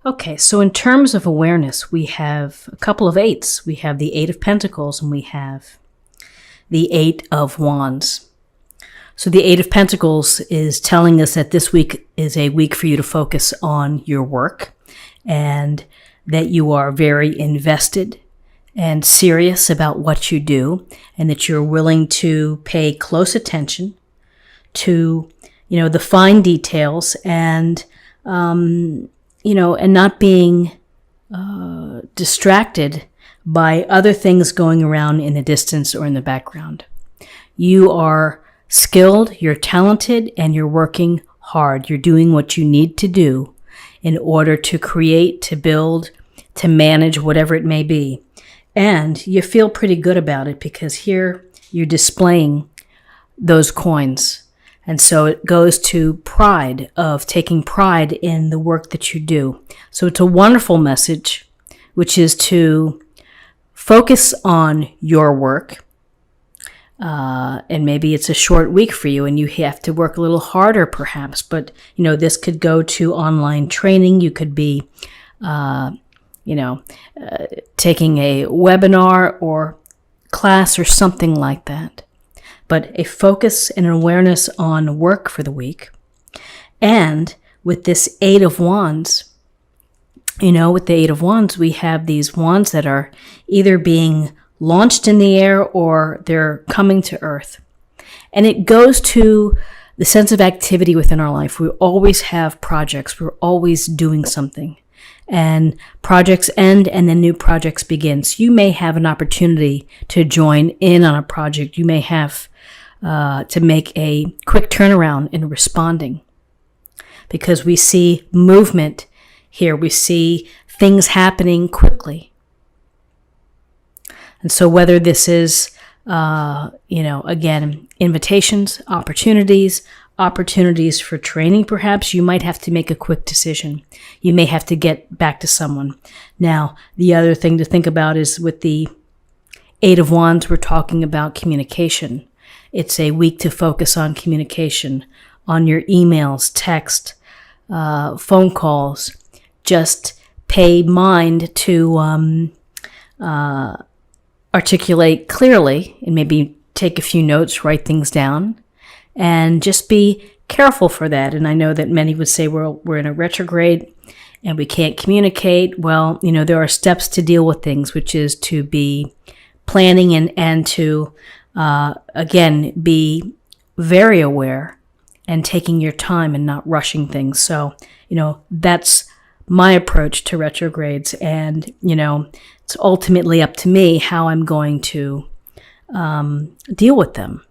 Okay, so in terms of awareness, we have a couple of eights. We have the Eight of Pentacles and we have the Eight of Wands. So the Eight of Pentacles is telling us that this week is a week for you to focus on your work and that you are very invested and serious about what you do and that you're willing to pay close attention to, the fine details and, and not being distracted by other things going around in the distance or in the background. You are skilled, you're talented, and you're working hard. You're doing what you need to do in order to create, to build, to manage whatever it may be. And you feel pretty good about it because here you're displaying those coins. And so it goes to pride, of taking pride in the work that you do. So it's a wonderful message, which is to focus on your work. And maybe it's a short week for you and you have to work a little harder perhaps. But, this could go to online training. You could be, taking a webinar or class or something like that. But a focus and an awareness on work for the week. And with this Eight of Wands, with the Eight of Wands, we have these wands that are either being launched in the air or they're coming to earth. And it goes to the sense of activity within our life. We always have projects. We're always doing something. And projects end and then new projects begin. So you may have an opportunity to join in on a project. You may have to make a quick turnaround in responding because we see movement here. We see things happening quickly. And so whether this is, again, invitations, opportunities for training, perhaps you might have to make a quick decision. You may have to get back to someone. Now, the other thing to think about is with the Eight of Wands, we're talking about communication. It's a week to focus on communication, on your emails, text, phone calls. Just pay mind to articulate clearly and maybe take a few notes, write things down, and just be careful for that. And I know that many would say, well, we're in a retrograde and we can't communicate. Well, there are steps to deal with things, which is to be planning and to, again, be very aware and taking your time and not rushing things. So, that's my approach to retrogrades. And, it's ultimately up to me how I'm going to deal with them.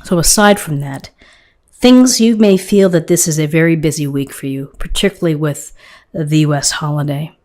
So aside from that, things you may feel that this is a very busy week for you, particularly with the U.S. holiday.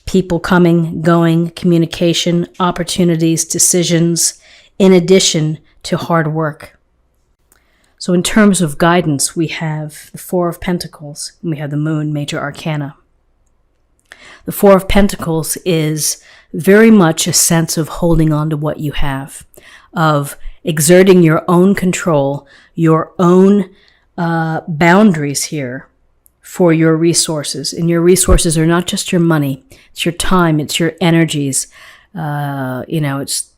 People coming, going, communication, opportunities, decisions, in addition to hard work. So in terms of guidance, we have the Four of Pentacles, and we have the Moon, major arcana. The Four of Pentacles is very much a sense of holding on to what you have, of exerting your own control, your own boundaries here for your resources. And your resources are not just your money, it's your time, it's your energies, it's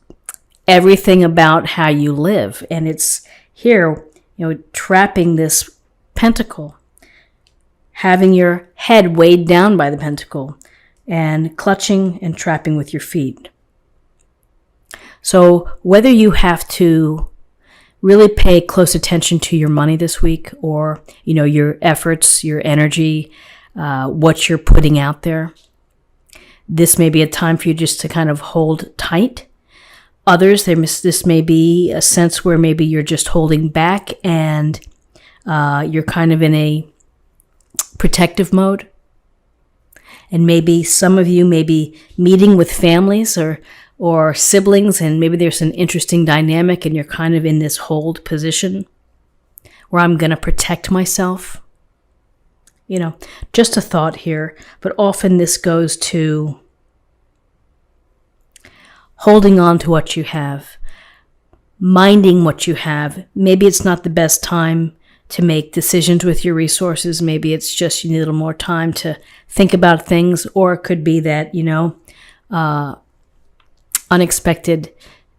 everything about how you live. And it's here, trapping this pentacle, having your head weighed down by the pentacle, and clutching and trapping with your feet. So whether you have to really pay close attention to your money this week or, your efforts, your energy, what you're putting out there, this may be a time for you just to kind of hold tight. Others, this may be a sense where maybe you're just holding back and you're kind of in a protective mode. And maybe some of you may be meeting with families or siblings, and maybe there's an interesting dynamic and you're kind of in this hold position where I'm going to protect myself. Just a thought here, but often this goes to holding on to what you have, minding what you have. Maybe it's not the best time to make decisions with your resources. Maybe it's just you need a little more time to think about things, or it could be that, unexpected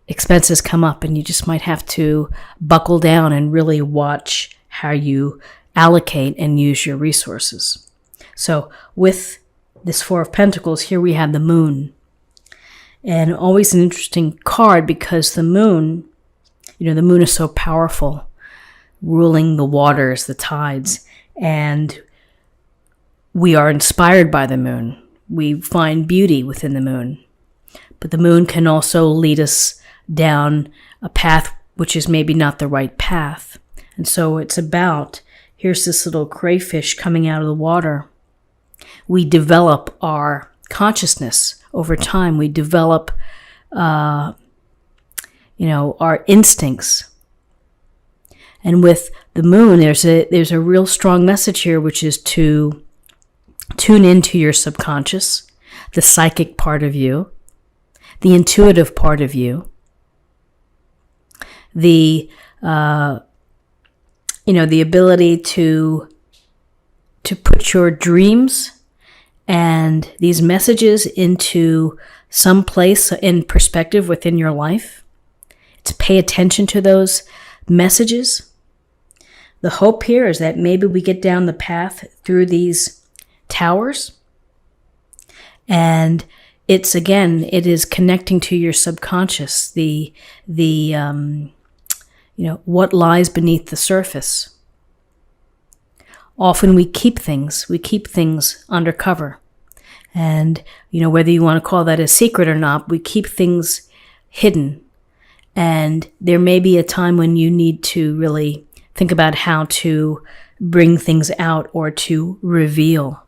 expenses come up and you just might have to buckle down and really watch how you allocate and use your resources. So with this Four of Pentacles, here we have the Moon. And always an interesting card because the Moon, the Moon is so powerful, ruling the waters, the tides, and we are inspired by the Moon. We find beauty within the Moon. But the Moon can also lead us down a path which is maybe not the right path. And so it's about, here's this little crayfish coming out of the water. We develop our consciousness over time. We develop, our instincts. And with the Moon, there's a real strong message here, which is to tune into your subconscious, the psychic part of you, the intuitive part of you, the ability to put your dreams and these messages into some place in perspective within your life, to pay attention to those messages. The hope here is that maybe we get down the path through these towers, and it is connecting to your subconscious, what lies beneath the surface. Often we keep things undercover. And, whether you want to call that a secret or not, we keep things hidden. And there may be a time when you need to really think about how to bring things out or to reveal.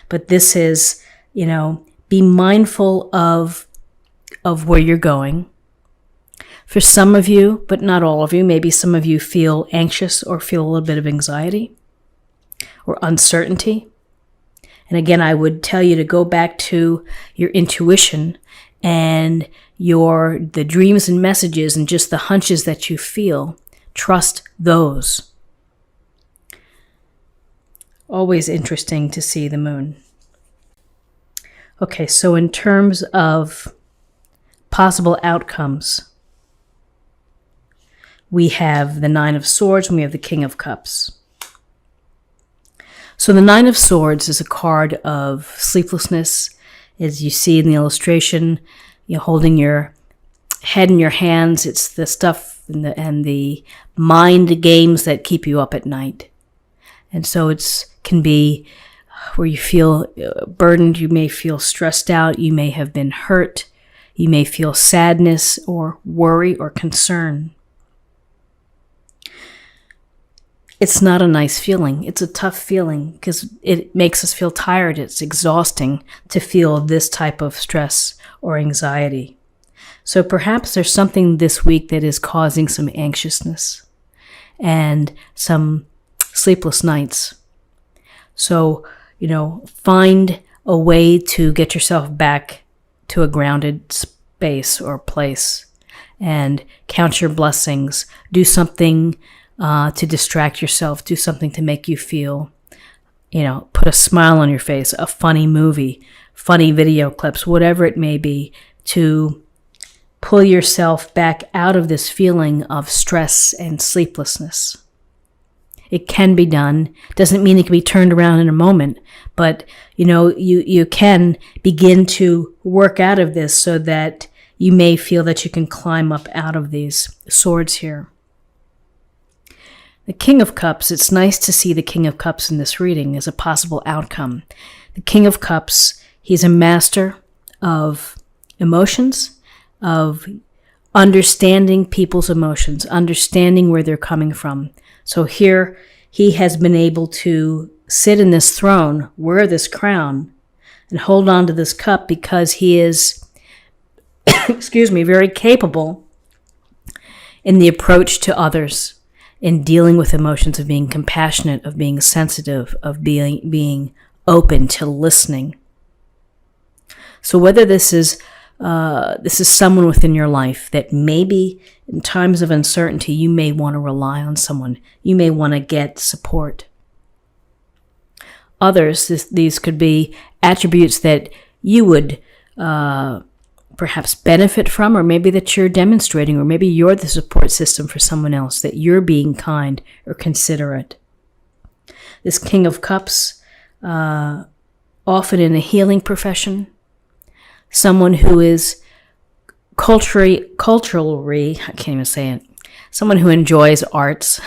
But this is, be mindful of where you're going. For some of you, but not all of you, maybe some of you feel anxious or feel a little bit of anxiety or uncertainty. And again, I would tell you to go back to your intuition and the dreams and messages and just the hunches that you feel. Trust those. Always interesting to see the Moon. Okay, so in terms of possible outcomes, we have the Nine of Swords and we have the King of Cups. So the Nine of Swords is a card of sleeplessness. As you see in the illustration, you're holding your head in your hands. It's the stuff and the mind games that keep you up at night. And so it can be where you feel burdened, you may feel stressed out, you may have been hurt, you may feel sadness or worry or concern. It's not a nice feeling. It's a tough feeling because it makes us feel tired. It's exhausting to feel this type of stress or anxiety. So perhaps there's something this week that is causing some anxiousness and some sleepless nights. So, find a way to get yourself back to a grounded space or place and count your blessings. Do something to distract yourself. Do something to make you feel, put a smile on your face, a funny movie, funny video clips, whatever it may be, to pull yourself back out of this feeling of stress and sleeplessness. It can be done. Doesn't mean it can be turned around in a moment, but you can begin to work out of this so that you may feel that you can climb up out of these swords here. The King of Cups, it's nice to see the King of Cups in this reading as a possible outcome. The King of Cups, he's a master of emotions, of understanding people's emotions, understanding where they're coming from. So here he has been able to sit in this throne, wear this crown, and hold on to this cup because he is, very capable in the approach to others, in dealing with emotions, of being compassionate, of being sensitive, of being open to listening. So whether this is this is someone within your life that maybe in times of uncertainty, you may want to rely on someone. You may want to get support. Others, these could be attributes that you would perhaps benefit from, or maybe that you're demonstrating, or maybe you're the support system for someone else, that you're being kind or considerate. This King of Cups, often in a healing profession, someone who is culturally, I can't even say it, someone who enjoys arts,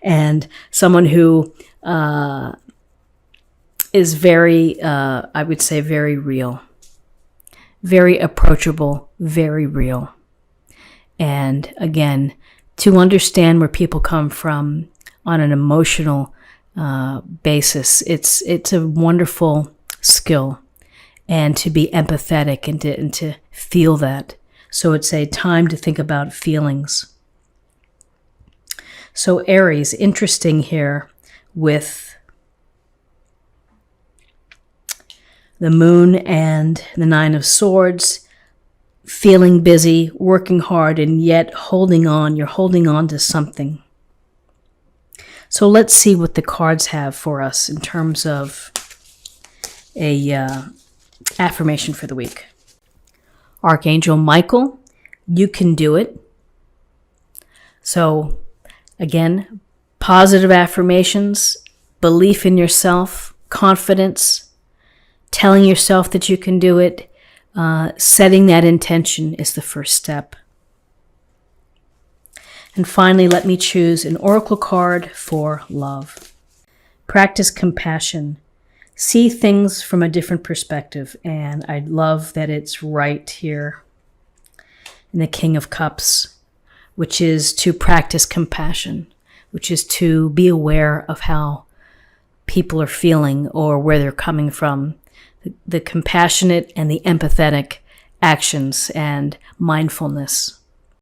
and someone who is very, I would say, very real, very approachable, very real. And again, to understand where people come from on an emotional basis, it's a wonderful skill, and to be empathetic and to feel that. So it's a time to think about feelings. So Aries, interesting here with the Moon and the Nine of Swords, feeling busy, working hard, and yet holding on. You're holding on to something. So let's see what the cards have for us in terms of a affirmation for the week. Archangel Michael, you can do it. So again, positive affirmations, belief in yourself, confidence, telling yourself that you can do it, setting that intention is the first step. And finally, let me choose an oracle card for love. Practice compassion. See things from a different perspective. And I love that it's right here in the King of Cups, which is to practice compassion, which is to be aware of how people are feeling or where they're coming from. The compassionate and the empathetic actions and mindfulness.